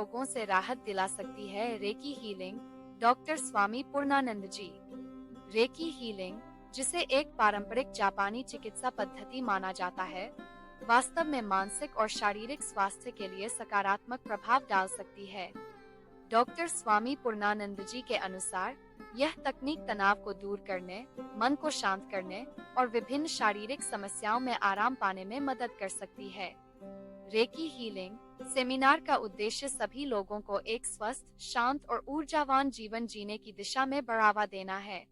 रोगों से राहत दिला सकती है रेकी हीलिंग। डॉक्टर स्वामी पूर्णानंद जी। रेकी हीलिंग, जिसे एक पारंपरिक जापानी चिकित्सा पद्धति माना जाता है, वास्तव में मानसिक और शारीरिक स्वास्थ्य के लिए सकारात्मक प्रभाव डाल सकती है। डॉक्टर स्वामी पूर्णानंद जी के अनुसार यह तकनीक तनाव को दूर करने, मन को शांत करने और विभिन्न शारीरिक समस्याओं में आराम पाने में मदद कर सकती है। रेकी हीलिंग सेमिनार का उद्देश्य सभी लोगों को एक स्वस्थ, शांत और ऊर्जावान जीवन जीने की दिशा में बढ़ावा देना है।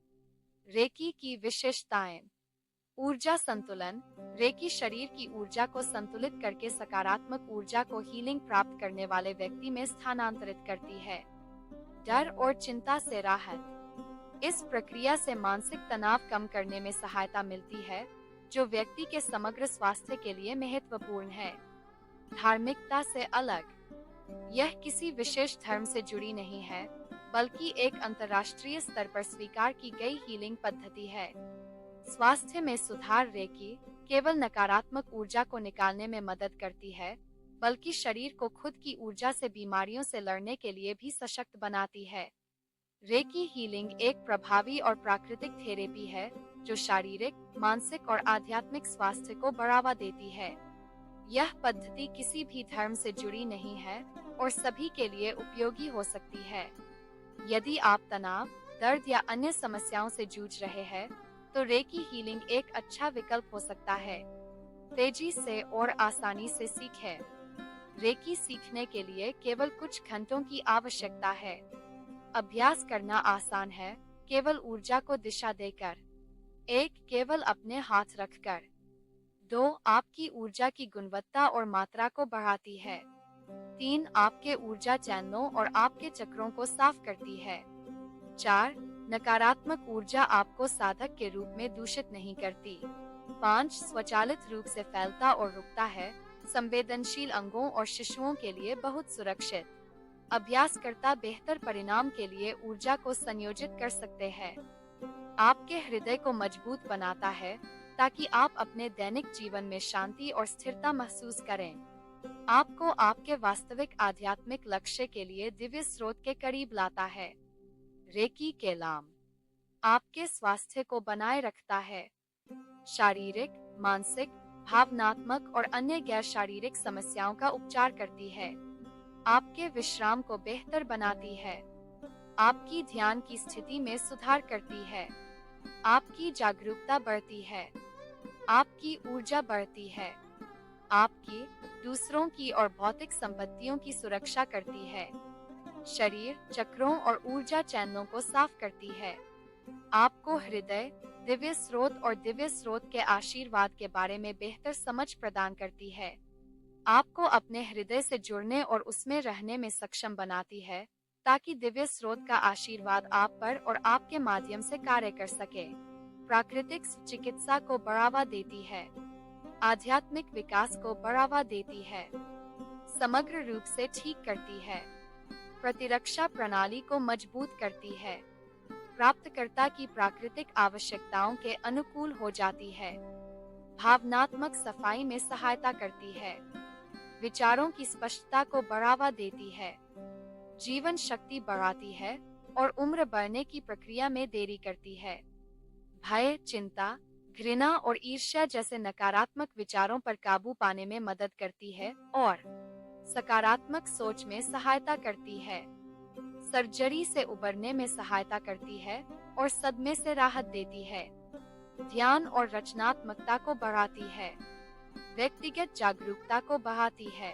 रेकी की विशेषताएं। ऊर्जा संतुलन। रेकी शरीर की ऊर्जा को संतुलित करके सकारात्मक ऊर्जा को हीलिंग प्राप्त करने वाले व्यक्ति में स्थानांतरित करती है। डर और चिंता से राहत। इस प्रक्रिया से मानसिक तनाव कम करने में सहायता मिलती है, जो व्यक्ति के समग्र स्वास्थ्य के लिए महत्वपूर्ण है। धार्मिकता से अलग। यह किसी विशेष धर्म से जुड़ी नहीं है, बल्कि एक अंतर्राष्ट्रीय स्तर पर स्वीकार की गई हीलिंग पद्धति है। स्वास्थ्य में सुधार। रेकी केवल नकारात्मक ऊर्जा को निकालने में मदद करती है, बल्कि शरीर को खुद की ऊर्जा से बीमारियों से लड़ने के लिए भी सशक्त बनाती है। रेकी हीलिंग एक प्रभावी और प्राकृतिक थेरेपी है, जो शारीरिक, मानसिक और आध्यात्मिक स्वास्थ्य को बढ़ावा देती है। यह पद्धति किसी भी धर्म से जुड़ी नहीं है और सभी के लिए उपयोगी हो सकती है। यदि आप तनाव, दर्द या अन्य समस्याओं से जूझ रहे हैं, तो रेकी हीलिंग एक अच्छा विकल्प हो सकता है। तेजी से और आसानी से सीखें। रेकी सीखने के लिए केवल कुछ घंटों की आवश्यकता है। अभ्यास करना आसान है, केवल ऊर्जा को दिशा देकर। 1. केवल अपने हाथ रखकर। 2. आपकी ऊर्जा की गुणवत्ता और मात्रा को बढ़ाती है। 3. आपके ऊर्जा चैनलों और आपके चक्रों को साफ करती है। 4. नकारात्मक ऊर्जा आपको साधक के रूप में दूषित नहीं करती। 5. स्वचालित रूप से फैलता और रुकता है, संवेदनशील अंगों और शिशुओं के लिए बहुत सुरक्षित। अभ्यासकर्ता बेहतर परिणाम के लिए ऊर्जा को संयोजित कर सकते हैं। आपके हृदय को मजबूत बनाता है, ताकि आप अपने दैनिक जीवन में शांति और स्थिरता महसूस करें। आपको आपके वास्तविक आध्यात्मिक लक्ष्य के लिए दिव्य स्रोत के करीब लाता है। रेकी के लाभ। आपके स्वास्थ्य को बनाए रखता है। शारीरिक, मानसिक, भावनात्मक और अन्य गैर शारीरिक समस्याओं का उपचार करती है। आपके विश्राम को बेहतर बनाती है। आपकी ध्यान की स्थिति में सुधार करती है। आपकी जागरूकता बढ़ती है। आपकी ऊर्जा बढ़ती है। आपकी, दूसरों की और भौतिक संपत्तियों की सुरक्षा करती है। शरीर, चक्रों और ऊर्जा चैनलों को साफ करती है। आपको हृदय, दिव्य स्रोत और दिव्य स्रोत के आशीर्वाद के बारे में बेहतर समझ प्रदान करती है। आपको अपने हृदय से जुड़ने और उसमें रहने में सक्षम बनाती है, ताकि दिव्य स्रोत का आशीर्वाद आप पर और आपके माध्यम से कार्य कर सके। प्राकृतिक चिकित्सा को बढ़ावा देती है। आध्यात्मिक विकास को बढ़ावा देती है। समग्र रूप से ठीक करती है। प्रतिरक्षा प्रणाली को मजबूत करती है। प्राप्तकर्ता की प्राकृतिक आवश्यकताओं के अनुकूल हो जाती है। भावनात्मक सफाई में सहायता करती है। विचारों की स्पष्टता को बढ़ावा देती है। जीवन शक्ति बढ़ाती है और उम्र बढ़ने की प्रक्रिया में देरी करती है। भय, चिंता, घृणा और ईर्ष्या जैसे नकारात्मक विचारों पर काबू पाने में मदद करती है और सकारात्मक सोच में सहायता करती है। सर्जरी से उबरने में सहायता करती है और सदमे से राहत देती है। ध्यान और रचनात्मकता को बढ़ाती है। व्यक्तिगत जागरूकता को बढ़ाती है।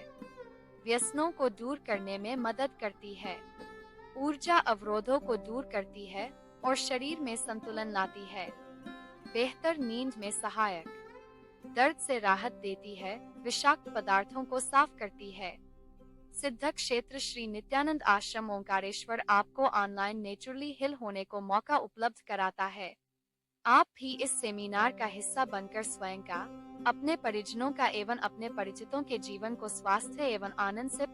व्यसनों को दूर करने में मदद करती है। ऊर्जा अवरोधों को दूर करती है और शरीर में संतुलन लाती है। बेहतर नींद में सहायक। दर्द से राहत देती है, विषाक्त पदार्थों को साफ करती है। सिद्धक क्षेत्र श्री नित्यानंद आश्रम ओंकारेश्वर आपको ऑनलाइन नेचुरली हिल होने को मौका उपलब्ध कराता है। आप भी इस सेमिनार का हिस्सा बनकर स्वयं का, अपने परिजनों का एवं अपने परिचितों के जीवन को स्वास्थ्य एवं आनंद से